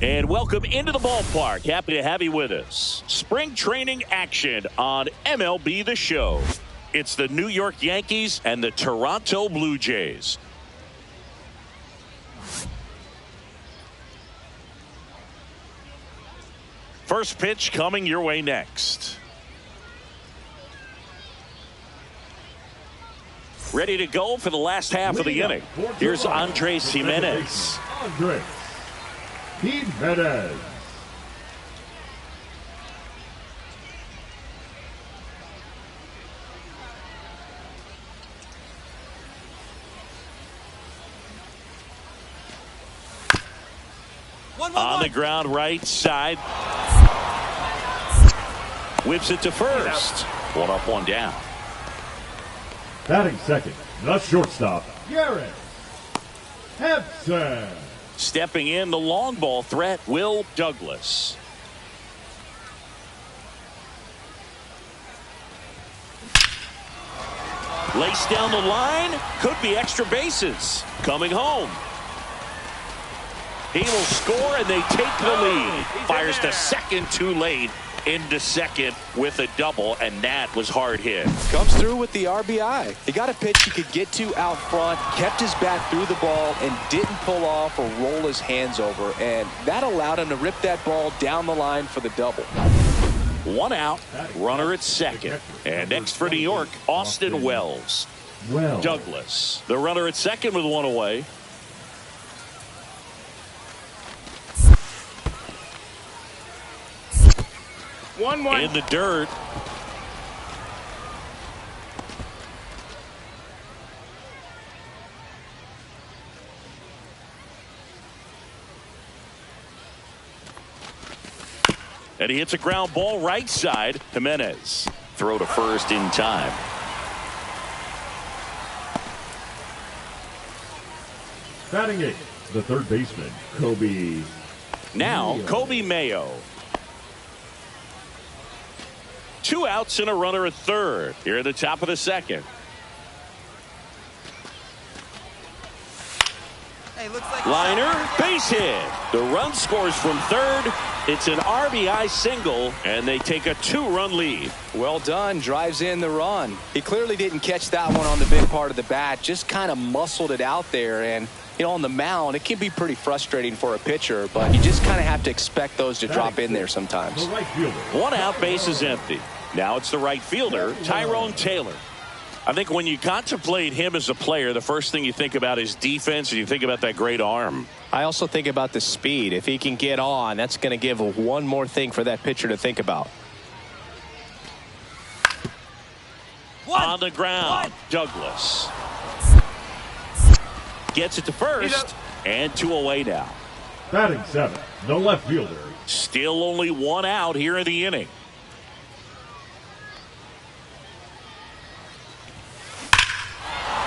And welcome into the ballpark. Happy to have you with us. Spring training action on MLB The Show. It's the New York Yankees and the Toronto Blue Jays. First pitch coming your way next. Ready to go for the last half of the inning. Here's Andres Jimenez. Jimenez. 1-1-1. On the ground right side. Whips it to first. One up, one down. Batting second, the shortstop, Garrett Hepson. Stepping in, the long ball threat, Will Douglas. Lace down the line, could be extra bases. Coming home. He will score, and they take the lead. Fires to second too late. Into second with a double, and that was hard hit. Comes through with the RBI. He got a pitch he could get to out front, kept his bat through the ball, and didn't pull off or roll his hands over, and that allowed him to rip that ball down the line for the double. One out, runner at second. And next for New York, Austin Wells. Douglas, the runner at second with one away. In the dirt. And he hits a ground ball right side. Jimenez. Throw to first in time. Batting eighth, the third baseman, Kobe. Now, Kobe Mayo. Two outs and a runner at third. Here at the top of the second. Hey, looks like Liner, base hit. The run scores from third. It's an RBI single, and they take a two-run lead. Well done. Drives in the run. He clearly didn't catch that one on the big part of the bat. Just kind of muscled it out there. And, you know, on the mound, it can be pretty frustrating for a pitcher, but you just kind of have to expect those to drop in there sometimes. One out, base is empty. Now it's the right fielder, Tyrone Taylor. I think when you contemplate him as a player, the first thing you think about is defense, and you think about that great arm. I also think about the speed. If he can get on, that's going to give one more thing for that pitcher to think about. On the ground, Douglas. Gets it to first, and two away now. Batting seventh, the left fielder. Still only one out here in the inning.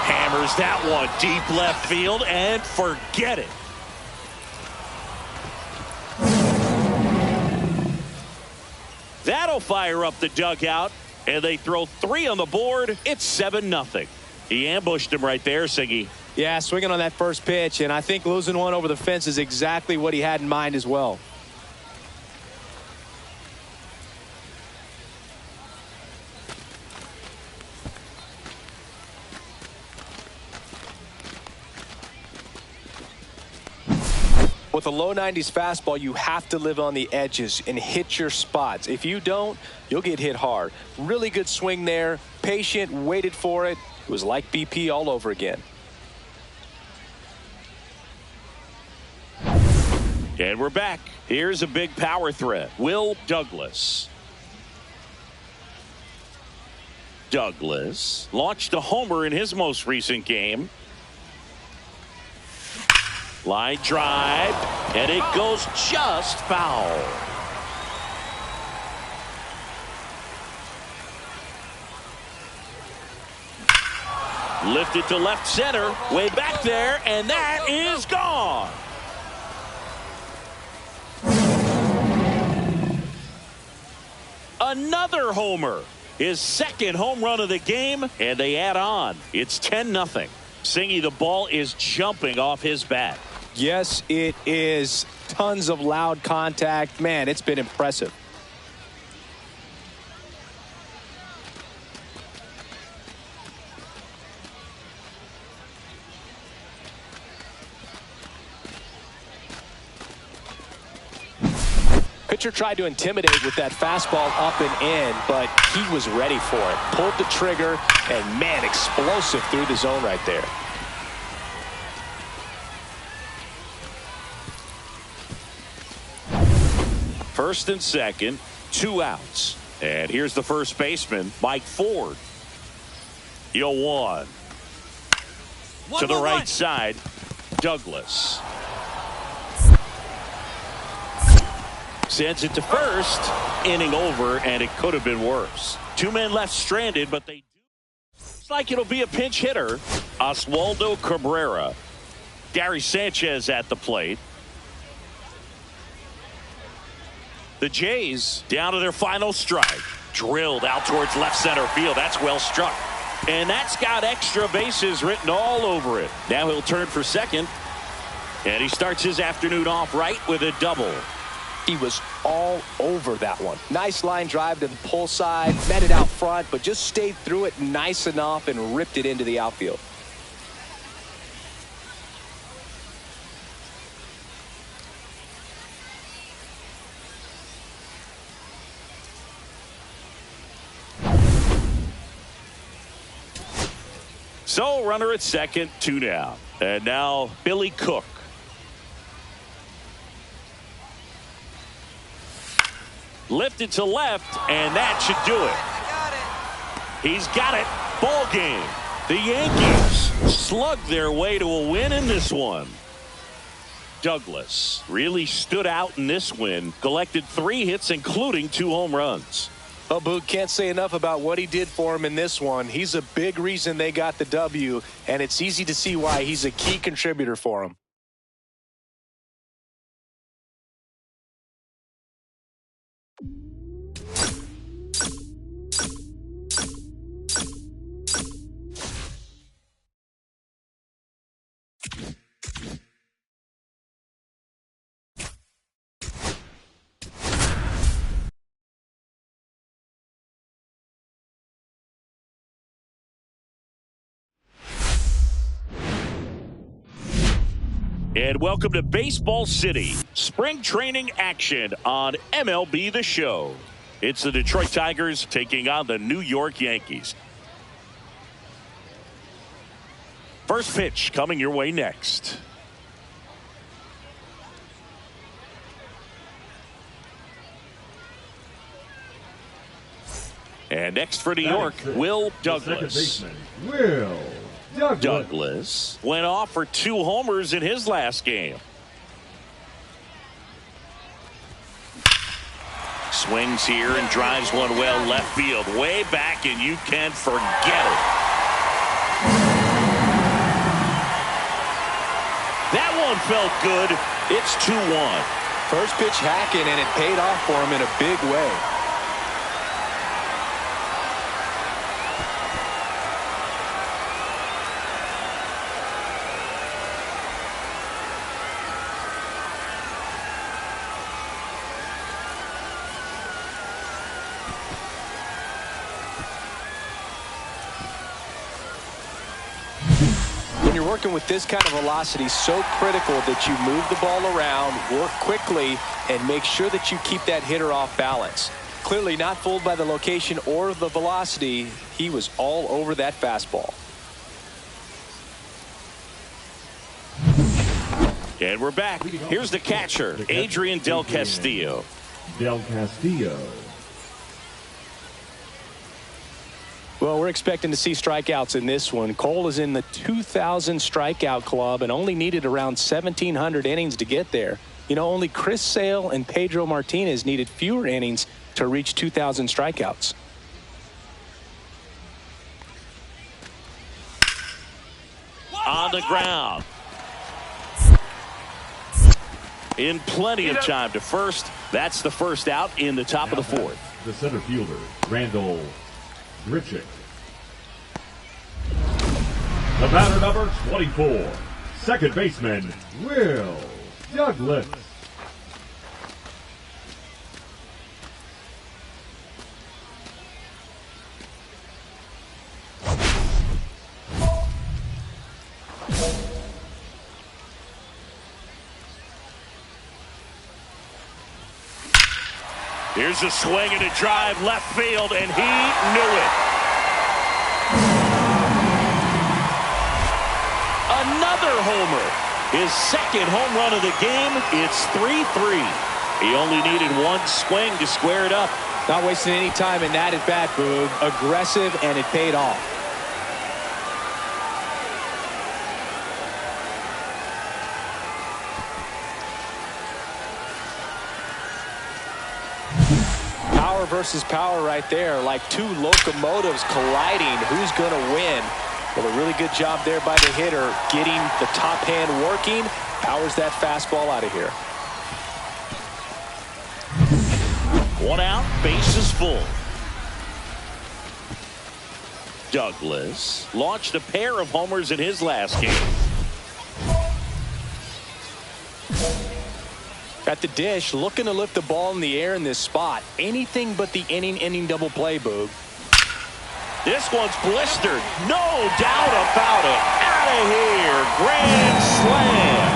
Hammers that one deep left field, and forget it. That'll fire up the dugout, and they throw three on the board. It's 7-0. He ambushed him right there, Siggy. Yeah, swinging on that first pitch, and I think losing one over the fence is exactly what he had in mind as well. With a low 90s fastball, you have to live on the edges and hit your spots. If you don't, you'll get hit hard. Really good swing there. Patient, waited for it. It was like BP all over again. And we're back. Here's a big power threat. Will Douglas. Douglas launched a homer in his most recent game. Line drive, and it goes just foul. Lifted to left center, way back there, and that is gone. Another homer. His second home run of the game, and they add on. It's 10-0. Singy, the ball is jumping off his bat. Yes, it is. Tons of loud contact. Man, it's been impressive. Pitcher tried to intimidate with that fastball up and in, but he was ready for it. Pulled the trigger, and man, explosive through the zone right there. First and second, 2 outs. And here's the first baseman, Mike Ford. 0-1. To the right side, Douglas. Sends it to first. Inning over, and it could have been worse. 2 men left stranded, but they do. Looks like it'll be a pinch hitter. Oswaldo Cabrera. Gary Sanchez at the plate. The Jays down to their final strike. Drilled out towards left center field. That's well struck. And that's got extra bases written all over it. Now he'll turn for second. And he starts his afternoon off right with a double. He was all over that one. Nice line drive to the pull side. Met it out front, but just stayed through it nice enough and ripped it into the outfield. So runner at second, 2 down. And now Billy Cook. Lifted to left, and that should do it. He's got it. Ball game. The Yankees slugged their way to a win in this one. Douglas really stood out in this win. Collected 3 hits, including 2 home runs. Oh, Boog, can't say enough about what he did for him in this one. He's a big reason they got the W, and it's easy to see why he's a key contributor for him. And welcome to Baseball City. Spring training action on MLB The Show. It's the Detroit Tigers taking on the New York Yankees. First pitch coming your way next. And next for New York, Will Douglas. Will Douglas went off for 2 homers in his last game. Swings here and drives one well left field. Way back, and you can forget it. That one felt good. It's 2-1. First pitch hacking, and it paid off for him in a big way. When you're working with this kind of velocity, so critical that you move the ball around, work quickly, and make sure that you keep that hitter off balance. Clearly not fooled by the location or the velocity. He was all over that fastball. And we're back. Here's the catcher, Adrian Del Castillo. Well, we're expecting to see strikeouts in this one. Cole is in the 2,000 strikeout club and only needed around 1,700 innings to get there. You know, only Chris Sale and Pedro Martinez needed fewer innings to reach 2,000 strikeouts. On the ground. In plenty of time to first. That's the first out in the top of the fourth. The center fielder, Randall Grichuk. The batter number 24, second baseman, Will Douglas. Here's a swing and a drive left field, and he knew it. Another homer. His second home run of the game. It's 3-3. He only needed one swing to square it up. Not wasting any time in that at bat, Boog. Aggressive, and it paid off. Power versus power right there, like two locomotives colliding. Who's going to win? Well, a really good job there by the hitter, getting the top hand working. Powers that fastball out of here. One out, base is full. Douglas launched a pair of homers in his last game. At the dish, looking to lift the ball in the air in this spot. Anything but the inning double play, Boog. This one's blistered. No doubt about it. Out of here. Grand slam.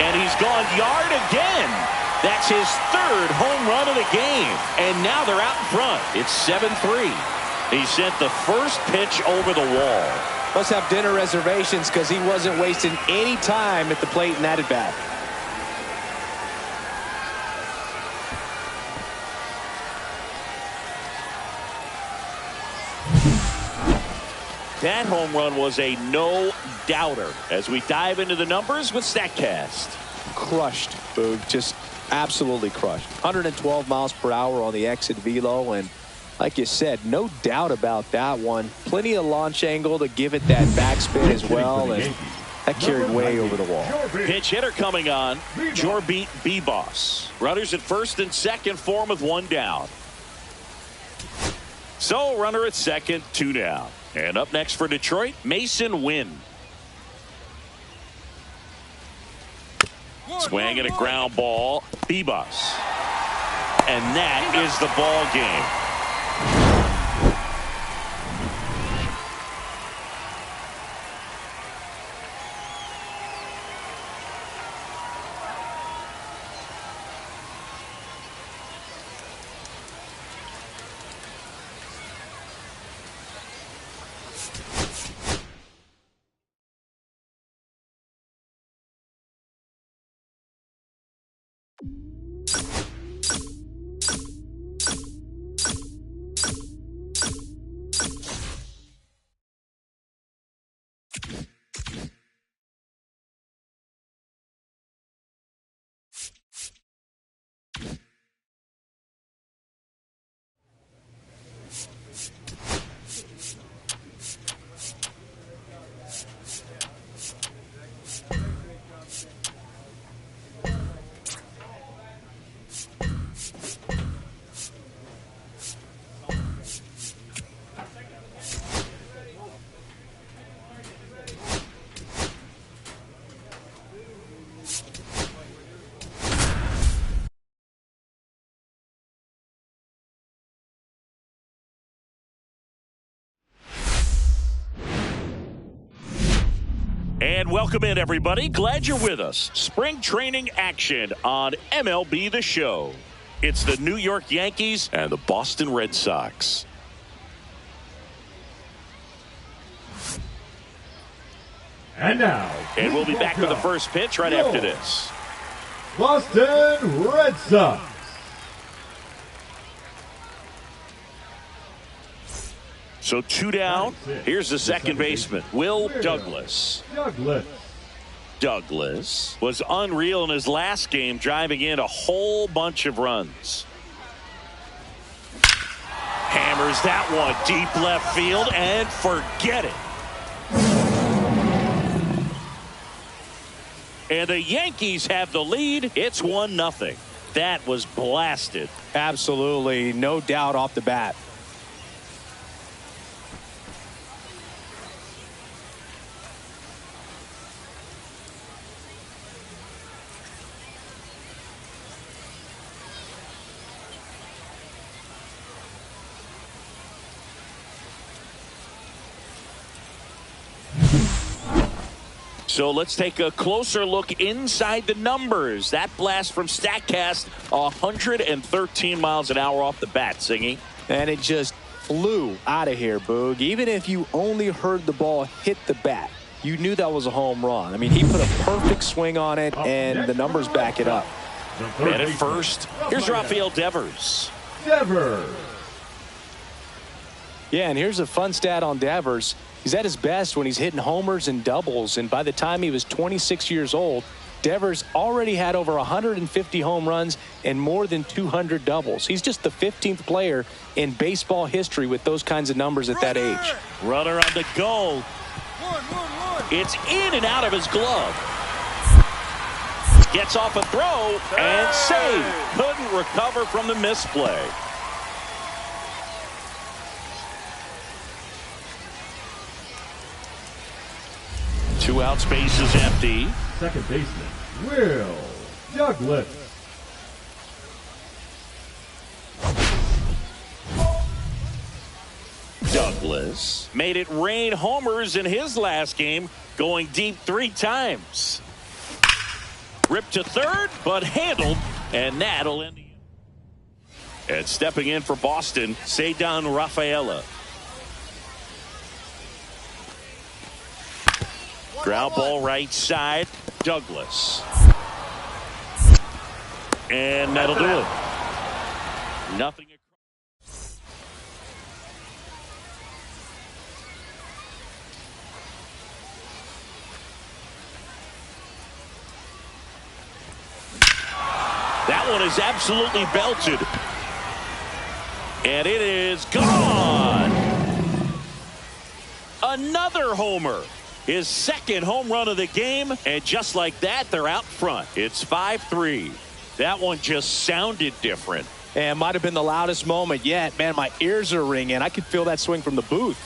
And he's gone yard again. That's his third home run of the game. And now they're out in front. It's 7-3. He sent the first pitch over the wall. Must have dinner reservations because he wasn't wasting any time at the plate in that at bat. That home run was a no-doubter. As we dive into the numbers with StatCast. Crushed, Boog. Just absolutely crushed. 112 miles per hour on the exit velo, and like you said, no doubt about that one. Plenty of launch angle to give it that backspin as well, and that carried way over the wall. Pinch hitter coming on. Jorbit B-Boss. Runners at first and second for him with one down. So runner at second, two down. And up next for Detroit, Mason Wynn. Swing and a ground ball. B-Boss. And that is the ball game. And welcome in, everybody. Glad you're with us. Spring training action on MLB The Show. It's the New York Yankees and the Boston Red Sox. And now. And we'll be back with the first pitch right after this. Boston Red Sox. So 2 down. Here's the second baseman, Will Douglas. Douglas was unreal in his last game, driving in a whole bunch of runs. Hammers that one deep left field and forget it. And the Yankees have the lead. It's 1-0. That was blasted. Absolutely, no doubt off the bat. So let's take a closer look inside the numbers. That blast from StatCast, 113 miles an hour off the bat, Singy. And it just flew out of here, Boog. Even if you only heard the ball hit the bat, you knew that was a home run. I mean, he put a perfect swing on it, and the numbers back it up. And at first, here's Rafael Devers. Yeah, and here's a fun stat on Devers. He's at his best when he's hitting homers and doubles, and by the time he was 26 years old, Devers already had over 150 home runs and more than 200 doubles. He's just the 15th player in baseball history with those kinds of numbers at that age. Runner on the goal. It's in and out of his glove. Gets off a throw and saved. Couldn't recover from the misplay. Two outs, base is empty. Second baseman, Will Douglas. Douglas made it rain homers in his last game, going deep 3 times. Ripped to third, but handled, and that'll end the inning. And stepping in for Boston, Ceddanne Rafaela. Ground ball right side, Douglas. And that'll do it. Nothing. That one is absolutely belted. And it is gone. Another homer. His second home run of the game, and just like that, they're out front. It's 5-3. That one just sounded different. And might have been the loudest moment yet. Man, my ears are ringing. I could feel that swing from the booth.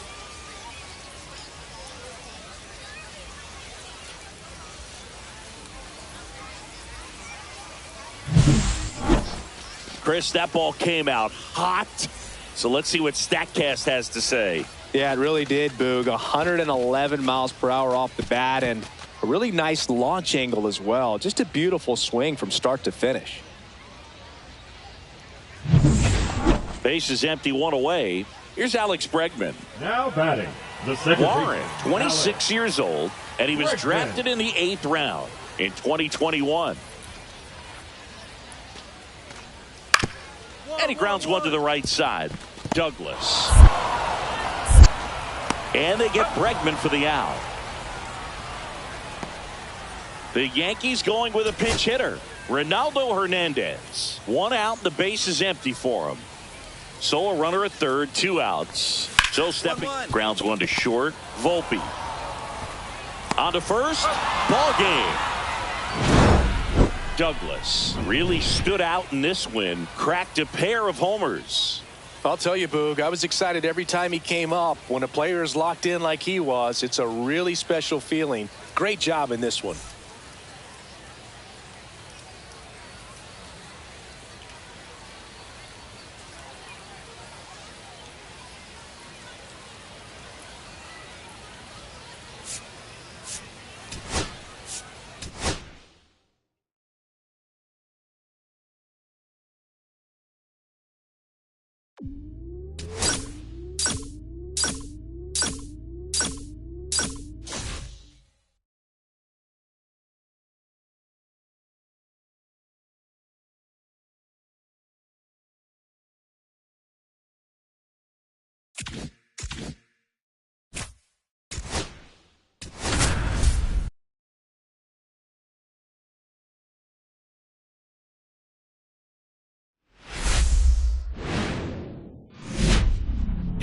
Chris, that ball came out hot. So let's see what StatCast has to say. Yeah, it really did, Boog. 111 miles per hour off the bat, and a really nice launch angle as well. Just a beautiful swing from start to finish. Base is empty, 1 away. Here's Alex Bregman. Now batting, the second Warren, baseman, 26 years old, and he was Bregman. drafted in the 8th round in 2021. And he grounds one to the right side. Douglas. And they get Bregman for the out. The Yankees going with a pinch hitter, Ronaldo Hernandez. 1 out, the base is empty for him. So a runner at third, 2 outs. So stepping, grounds one to short. Volpe. On to first, ball game. Douglas really stood out in this win, cracked a pair of homers. I'll tell you, Boog, I was excited every time he came up. When a player is locked in like he was, it's a really special feeling. Great job in this one.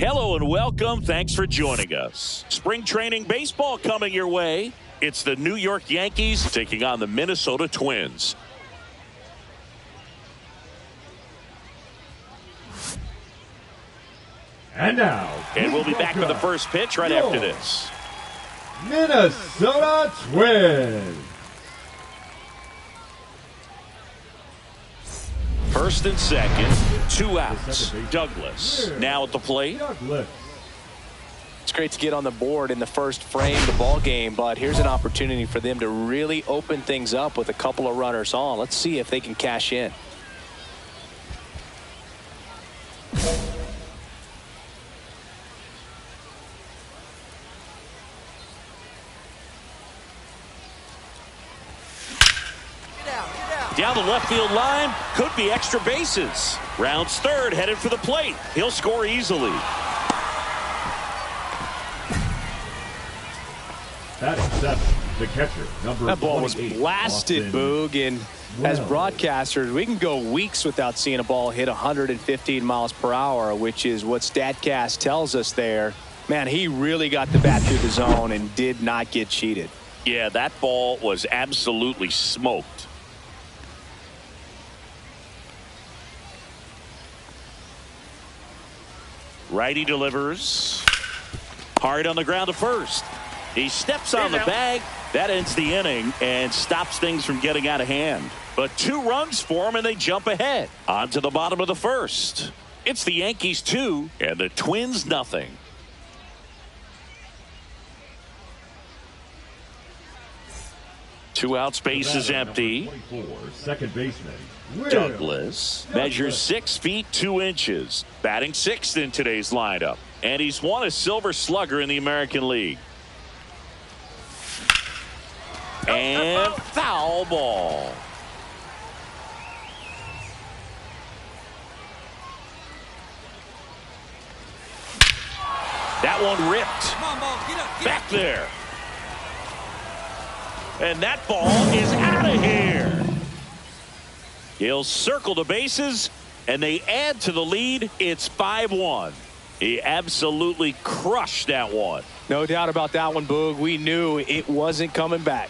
Hello and welcome. Thanks for joining us. Spring training baseball coming your way. It's the New York Yankees taking on the Minnesota Twins. And now, and we'll be back with the first pitch right after this. Minnesota Twins. First and second, 2 outs. Douglas now at the plate. It's great to get on the board in the first frame of the ball game, but here's an opportunity for them to really open things up with a couple of runners on. Let's see if they can cash in. Down the left field line, could be extra bases. Rounds third, headed for the plate. He'll score easily. Batting seven, the catcher, number that ball was blasted, Boog, and as broadcasters, we can go weeks without seeing a ball hit 115 miles per hour, which is what StatCast tells us there. Man, he really got the bat through the zone and did not get cheated. Yeah, that ball was absolutely smoked. Righty delivers. Hard on the ground to first. He steps on the bag. That ends the inning and stops things from getting out of hand. But 2 runs for him and they jump ahead. On to the bottom of the first. It's the Yankees 2 and the Twins nothing. Two outs, base is empty. Second baseman Douglas measures 6 feet 2 inches. Batting 6th in today's lineup. And he's won a Silver Slugger in the American League. And foul ball. That one ripped. Back there. And that ball is out of here. He'll circle the bases, and they add to the lead. It's 5-1. He absolutely crushed that one. No doubt about that one, Boog. We knew it wasn't coming back.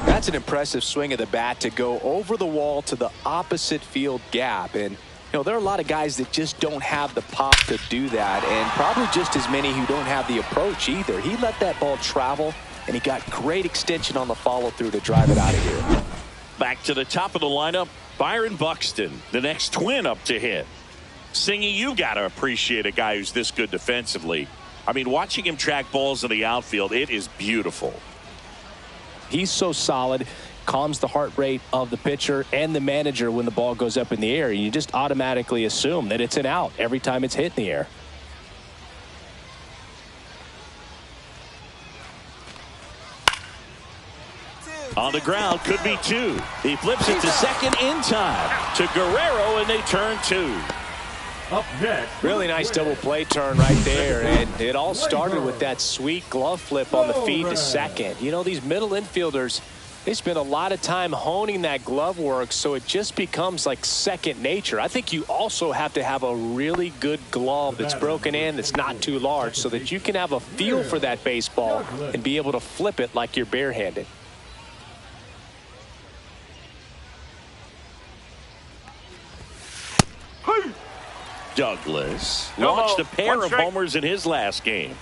That's an impressive swing of the bat to go over the wall to the opposite field gap. And, you know, there are a lot of guys that just don't have the pop to do that, and probably just as many who don't have the approach either. He let that ball travel, and he got great extension on the follow-through to drive it out of here. Back to the top of the lineup, Byron Buxton, the next Twin up to hit. Singy, you got to appreciate a guy who's this good defensively. I mean, watching him track balls in the outfield, it is beautiful. He's so solid, calms the heart rate of the pitcher and the manager when the ball goes up in the air. You just automatically assume that it's an out every time it's hit in the air. On the ground, could be 2. He flips it to second in time to Guerrero, and they turn 2. Up next, really nice double play turn right there, and it all started with that sweet glove flip on the feed to second. You know, these middle infielders, they spend a lot of time honing that glove work, so it just becomes like second nature. I think you also have to have a really good glove that's broken in, that's not too large, so that you can have a feel for that baseball and be able to flip it like you're barehanded. Douglas launched a pair of homers in his last game.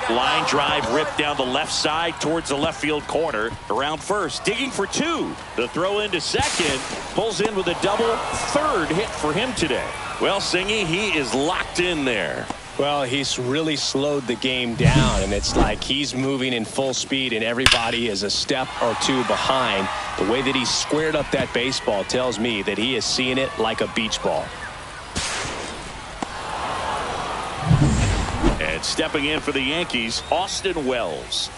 Line drive ripped down the left side towards the left field corner. Around first, digging for 2. The throw into second, pulls in with a double. Third hit for him today. Well, Singy, he is locked in there. Well, he's really slowed the game down, and it's like he's moving in full speed and everybody is a step or 2 behind. The way that he squared up that baseball tells me that he is seeing it like a beach ball. And stepping in for the Yankees, Austin Wells.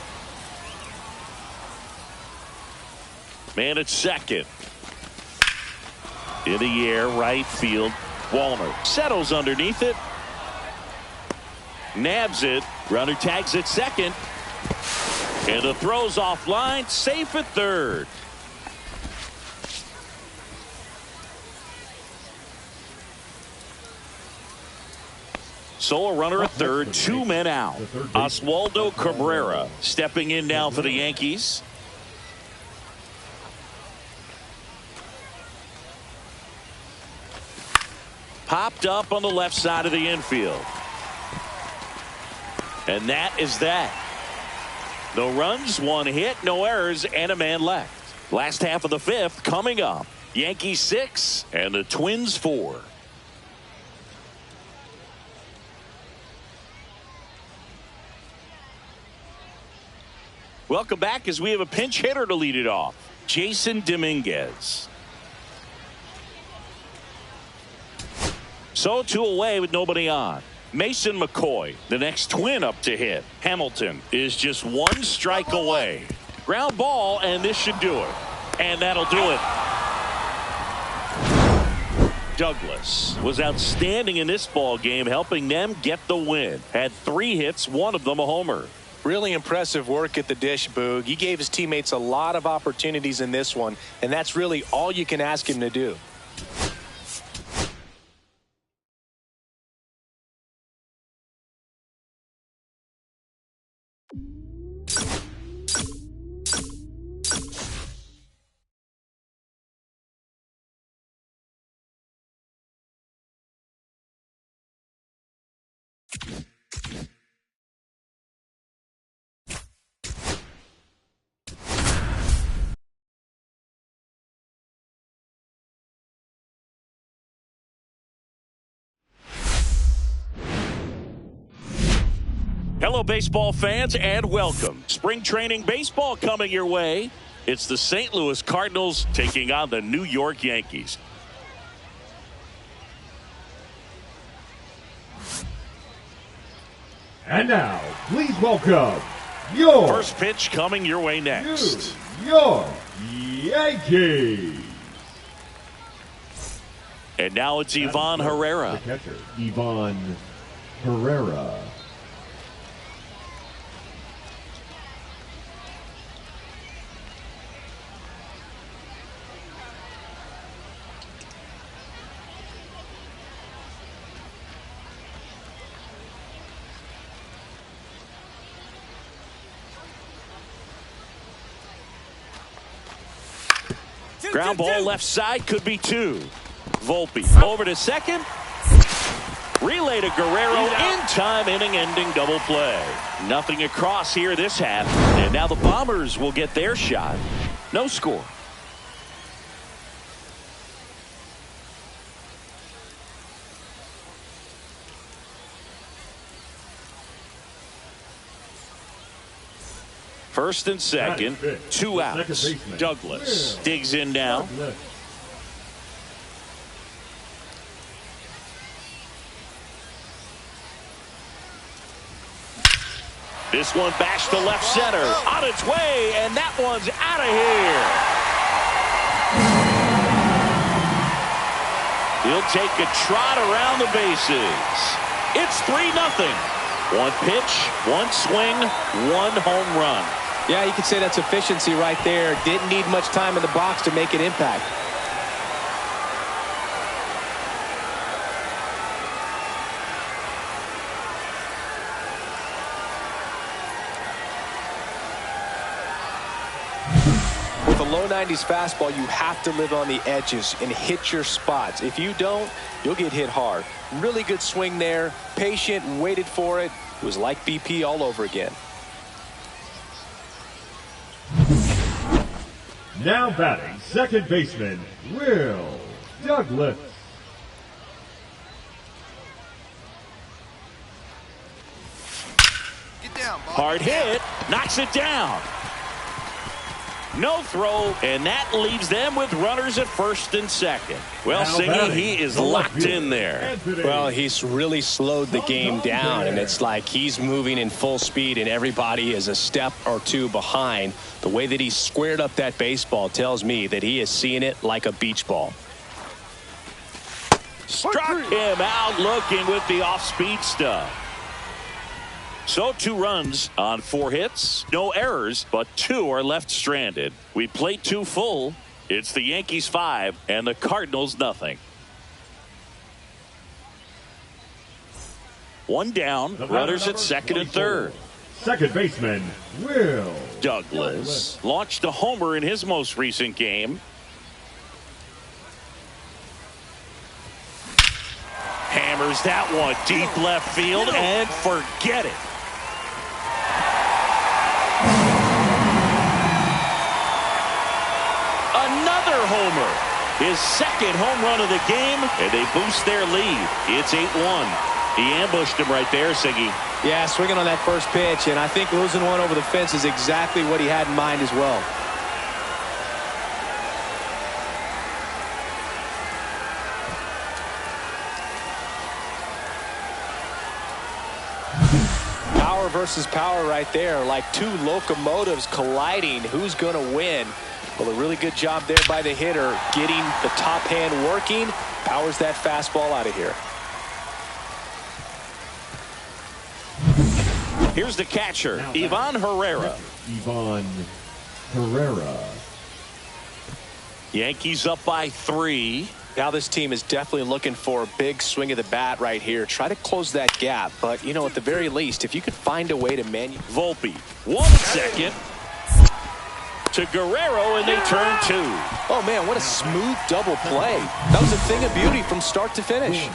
Man at second. In the air, right field. Walner settles underneath it. Nabs it. Runner tags at second. And the throw's offline. Safe at third. Solo runner at third. 2 men out. Oswaldo Cabrera stepping in now for the Yankees. Popped up on the left side of the infield. And that is that. No runs, 1 hit, no errors, and a man left. Last half of the 5th coming up. Yankees 6 and the Twins 4. Welcome back as we have a pinch hitter to lead it off. Jason Dominguez. So 2 away with nobody on. Mason McCoy, the next Twin up to hit. Hamilton is just 1 strike away. Ground ball, and this should do it. And that'll do it. Douglas was outstanding in this ball game, helping them get the win. Had 3 hits, 1 of them a homer. Really impressive work at the dish, Boog. He gave his teammates a lot of opportunities in this one, and that's really all you can ask him to do. Hello, baseball fans, and welcome. Spring training baseball coming your way. It's the St. Louis Cardinals taking on the New York Yankees. And now, please welcome your first pitch coming your way next. New York Yankees. And now it's Ivan Herrera. The catcher, Ivan Herrera. Ground ball left side, could be 2. Volpe over to second. Relay to Guerrero in time, inning-ending double play. Nothing across here this half. And now the Bombers will get their shot. No score. First and second, 2 outs. Douglas digs in now. This one bashed to left center. On its way, and that one's out of here. He'll take a trot around the bases. It's 3-0. 1 pitch, 1 swing, 1 home run. Yeah, you could say that's efficiency right there. Didn't need much time in the box to make an impact. With a low 90s fastball, you have to live on the edges and hit your spots. If you don't, you'll get hit hard. Really good swing there. Patient and waited for it. It was like BP all over again. Now batting, second baseman, Will Douglas. Hard hit, knocks it down. No throw, and that leaves them with runners at first and second. Well, Siggy, he is locked in there. Well, he's really slowed the game down, and it's like he's moving in full speed, and everybody is a step or two behind. The way that he squared up that baseball tells me that he is seeing it like a beach ball. Struck him out looking with the off-speed stuff. So 2 runs on 4 hits, no errors, but 2 are left stranded. We played 2 full. It's the Yankees 5 and the Cardinals nothing. 1 down, runners at second and third. Second baseman, Will Douglas launched a homer in his most recent game. Hammers that one deep left field and forget it. Another homer. His second home run of the game, and they boost their lead. It's 8-1. He ambushed him right there, Siggy. Yeah, swinging on that first pitch, and I think losing one over the fence is exactly what he had in mind as well. Power versus power right there, like 2 locomotives colliding. Who's going to win? Well, a really good job there by the hitter, getting the top hand working. Powers that fastball out of here. Here's the catcher, Ivan Herrera. Ivan Herrera. Yankees up by 3. Now this team is definitely looking for a big swing of the bat right here. Try to close that gap. But, you know, at the very least, if you could find a way to Volpe, 1 second to Guerrero, and they turn 2. Oh, man, what a smooth double play. That was a thing of beauty from start to finish.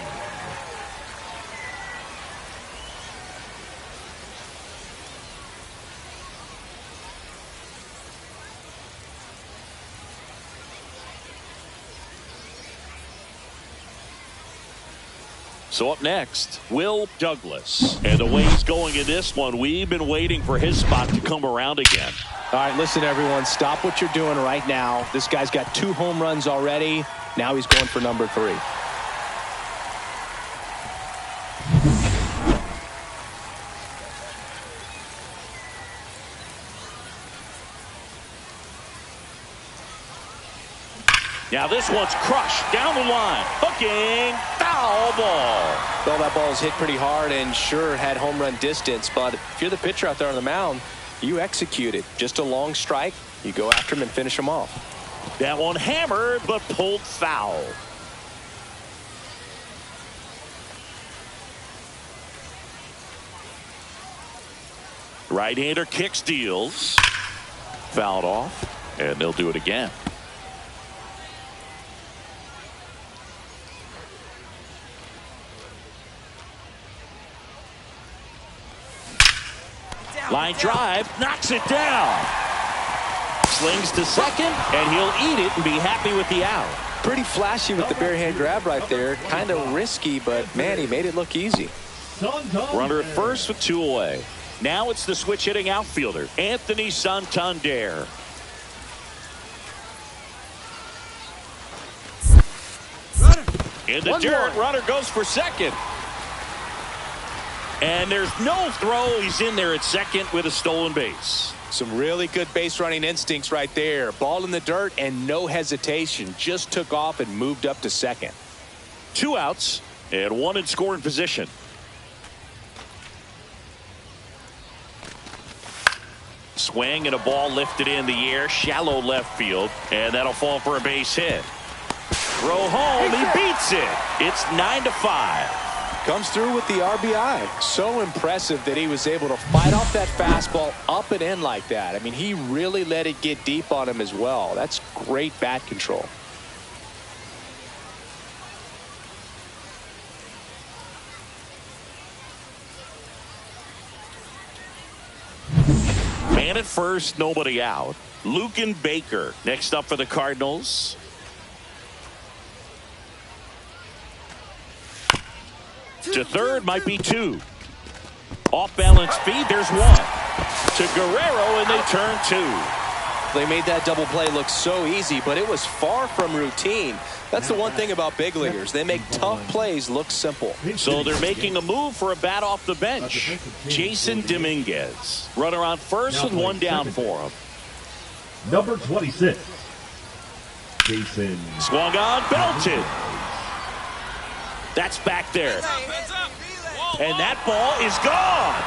So up next, Will Douglas. And the way he's going in this one, we've been waiting for his spot to come around again. All right, listen, everyone. Stop what you're doing right now. This guy's got 2 home runs already. Now he's going for number 3. Now this one's crushed down the line. Hooking, foul ball. Well, that ball is hit pretty hard and sure had home run distance, but if you're the pitcher out there on the mound, you execute it. Just a long strike. You go after him and finish him off. That one hammered but pulled foul. Right-hander kicks, deals. Fouled off, and they'll do it again. Line drive, knocks it down. Slings to second, and he'll eat it and be happy with the out. Pretty flashy with the bare hand grab right there. Kind of risky, but, man, he made it look easy. Runner at first with 2 away. Now it's the switch hitting outfielder, Anthony Santander. In the dirt, runner goes for second. And there's no throw. He's in there at second with a stolen base. Some really good base running instincts right there. Ball in the dirt and no hesitation. Just took off and moved up to second. 2 outs and 1 in scoring position. Swing and a ball lifted in the air, shallow left field, and that'll fall for a base hit. Throw home, he beats it. It's 9-5. Comes through with the RBI. So impressive that he was able to fight off that fastball up and in like that. I mean, he really let it get deep on him as well. That's great bat control. Man at first, nobody out. Luken Baker next up for the Cardinals. To third, might be 2. Off balance feed, there's 1. To Guerrero, and they turn 2. They made that double play look so easy, but it was far from routine. That's the one thing about big leaguers. They make tough plays look simple. So they're making a move for a bat off the bench. Jason Dominguez. Runner on first with one down for him. Number 26. Jason. Swung on, belted. That's back there. And that ball is gone.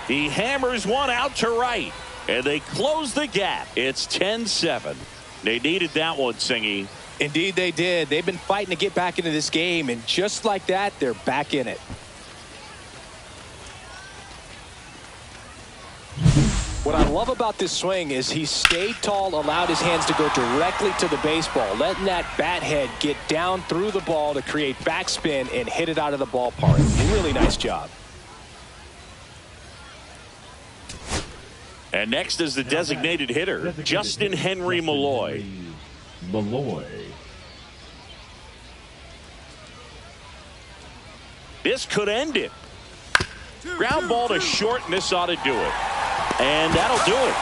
He hammers one out to right. And they close the gap. It's 10-7. They needed that one, Singy. Indeed they did. They've been fighting to get back into this game, and just like that, they're back in it. What I love about this swing is he stayed tall, allowed his hands to go directly to the baseball, letting that bat head get down through the ball to create backspin and hit it out of the ballpark. Really nice job. And next is the designated hitter, Justin Henry Malloy. This could end it. Ground ball to short, and this ought to do it. And that'll do it.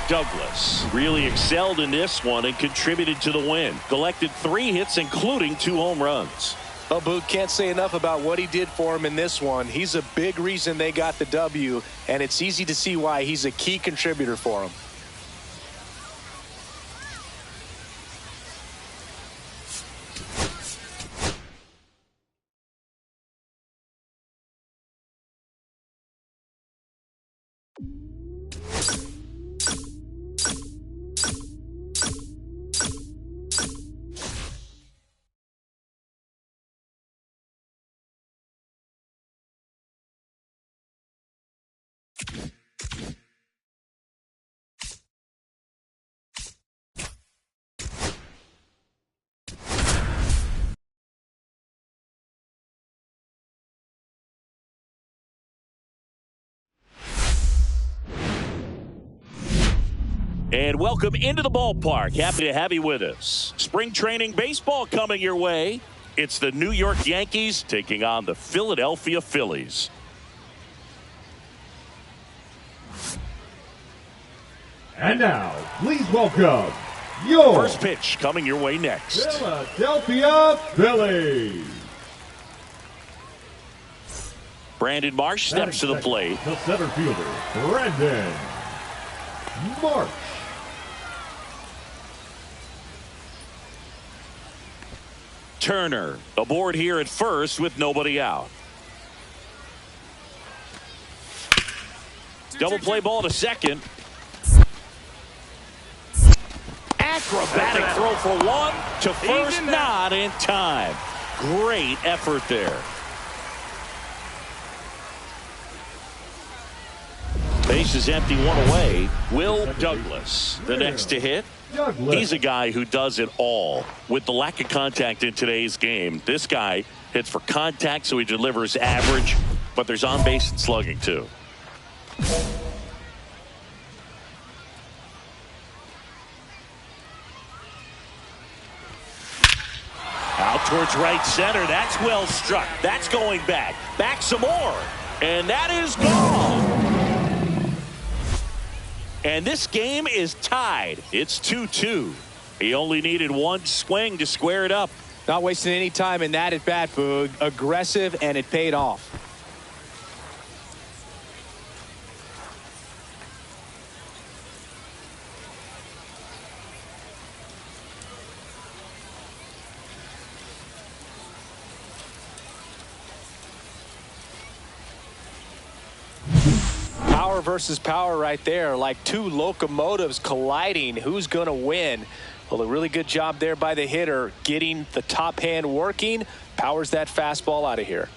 Douglas really excelled in this one and contributed to the win. Collected 3 hits, including 2 home runs. Well, Boog, can't say enough about what he did for him in this one. He's a big reason they got the W, and it's easy to see why he's a key contributor for them. And welcome into the ballpark. Happy to have you with us. Spring training baseball coming your way. It's the New York Yankees taking on the Philadelphia Phillies. And now, please welcome your first pitch coming your way next. Philadelphia Phillies. Brandon Marsh steps to the plate. The center fielder, Brandon Marsh. Turner aboard here at first with nobody out. Double play ball to second. Acrobatic throw for one to first, not in time. Great effort there. Base is empty, one away. Will Douglas, the next to hit. He's a guy who does it all. With the lack of contact in today's game, this guy hits for contact, so he delivers average, but there's on base and slugging too. Out towards right center. That's well struck. That's going back. Back some more. And that is gone. And this game is tied. It's 2-2. He only needed one swing to square it up. Not wasting any time in that at bat, Boog. Aggressive, and it paid off. Power versus power right there, like two locomotives colliding. Who's going to win? Well, a really good job there by the hitter, getting the top hand working. Powers that fastball out of here.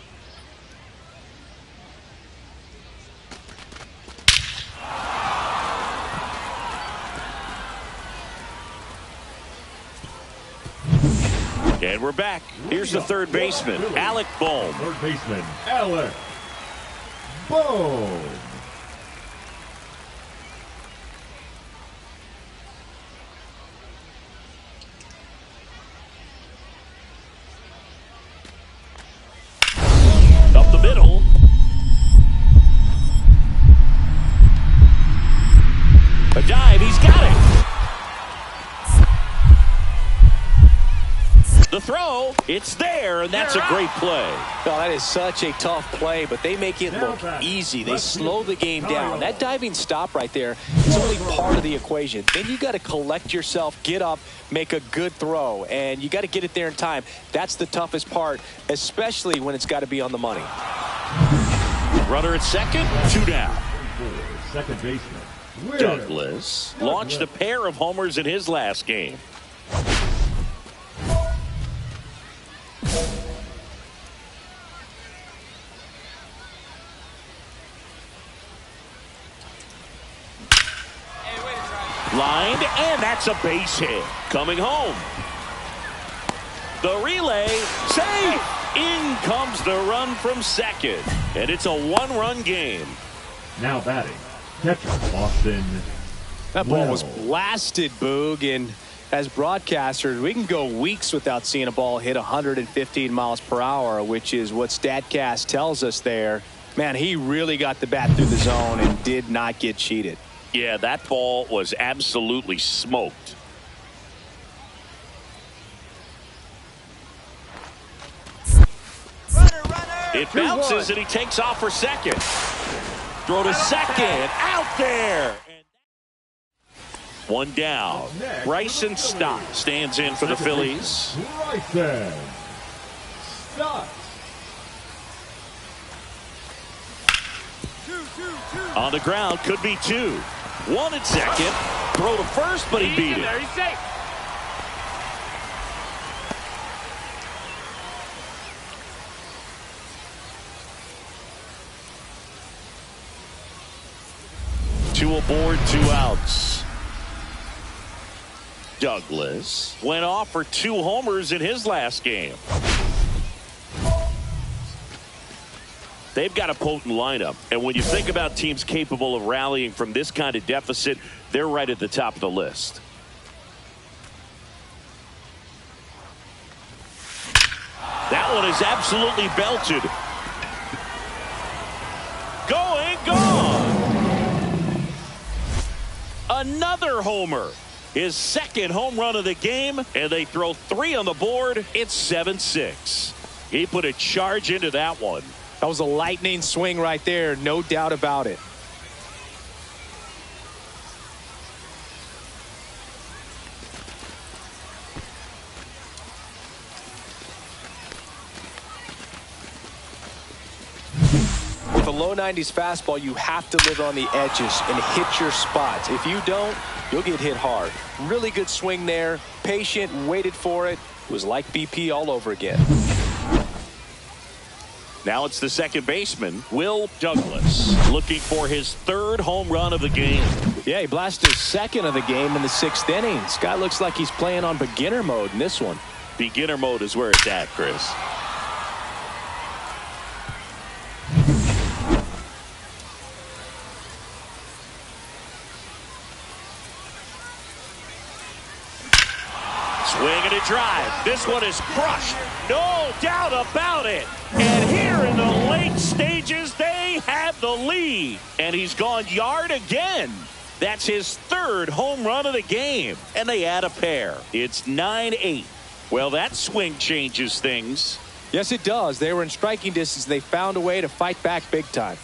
And we're back. Here's the third baseman, Alec Bohm. Third baseman, Alec Bohm. Up the middle. It's there, and that's a great play. Well, that is such a tough play, but they make it look easy. They slow the game down. That diving stop right there is only part of the equation. Then you got to collect yourself, get up, make a good throw, and you got to get it there in time. That's the toughest part, especially when it's got to be on the money. Runner at second, 2 down. Second baseman, Douglas launched a pair of homers in his last game. Lined, and that's a base hit. Coming home. The relay, safe! In comes the run from second. And it's a 1-run game. now batting, catcher Austin. That ball was blasted, Boog, and as broadcasters, we can go weeks without seeing a ball hit 115 miles per hour, which is what StatCast tells us there. Man, he really got the bat through the zone and did not get cheated. Yeah, that ball was absolutely smoked. It bounces and he takes off for second. Throw to second. Out there. One down. Bryson Stott stands in for the Phillies. Bryson Stott. On the ground, could be two. One at second. Throw to first, but he beat it. He's safe. Two aboard, 2 outs. Douglas went off for 2 homers in his last game. They've got a potent lineup, and when you think about teams capable of rallying from this kind of deficit, they're right at the top of the list. That one is absolutely belted. Going, gone. Another homer. His second home run of the game, and they throw 3 on the board. It's 7-6. He put a charge into that one. That was a lightning swing right there, no doubt about it. With a low 90s fastball, you have to live on the edges and hit your spots. If you don't, you'll get hit hard. Really good swing there. Patient, waited for it. It was like BP all over again. Now it's the second baseman, Will Douglas, looking for his 3rd home run of the game. Yeah, he blasted his 2nd of the game in the 6th inning. This guy looks like he's playing on beginner mode in this one. Beginner mode is where it's at, Chris. Swing and a drive. This one is crushed. No doubt about it. And here in the late stages, they have the lead. And he's gone yard again. That's his 3rd home run of the game. And they add a pair. It's 9-8. Well, that swing changes things. Yes, it does. They were in striking distance. They found a way to fight back big time.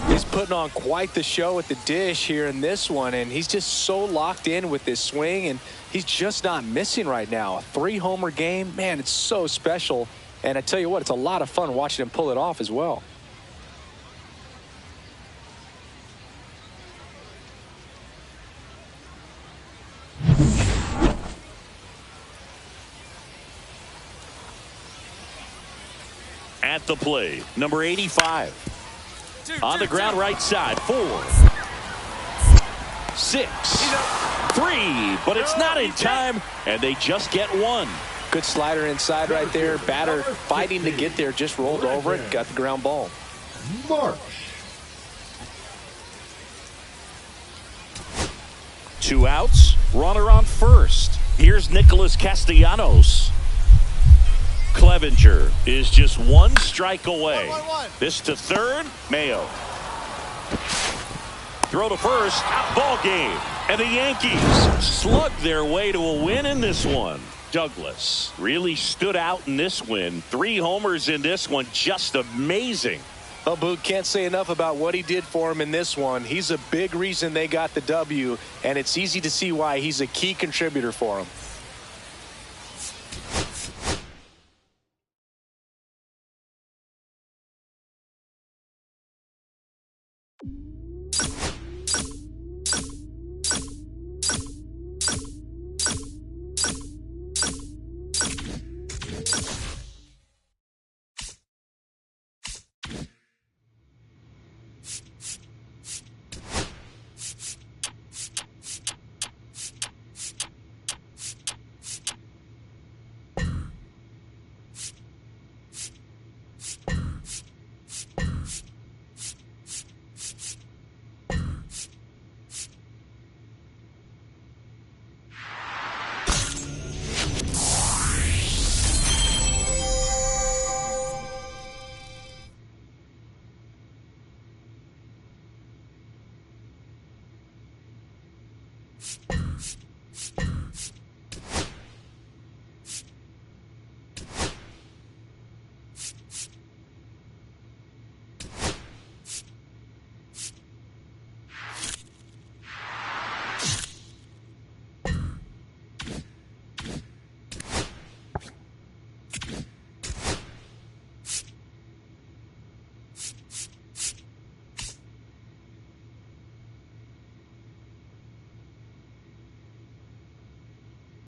He's putting on quite the show at the dish here in this one, and he's just so locked in with this swing, and he's just not missing right now. A 3-homer game, man, it's so special. And I tell you what, it's a lot of fun watching him pull it off as well. At the plate, number 85. On the ground, right side, 4, 6, 3, but it's not in time, and they just get 1. Good slider inside right there. Batter fighting to get there, just rolled over it, got the ground ball. March. 2 outs, runner on first. Here's Nicholas Castellanos. Clevenger is just 1 strike away. This to third, Mayo. Throw to first. Ball game. And the Yankees slug their way to a win in this one. Douglas really stood out in this win. 3 homers in this one. Just amazing. Well, Boog, can't say enough about what he did for him in this one. He's a big reason they got the W, and it's easy to see why he's a key contributor for them.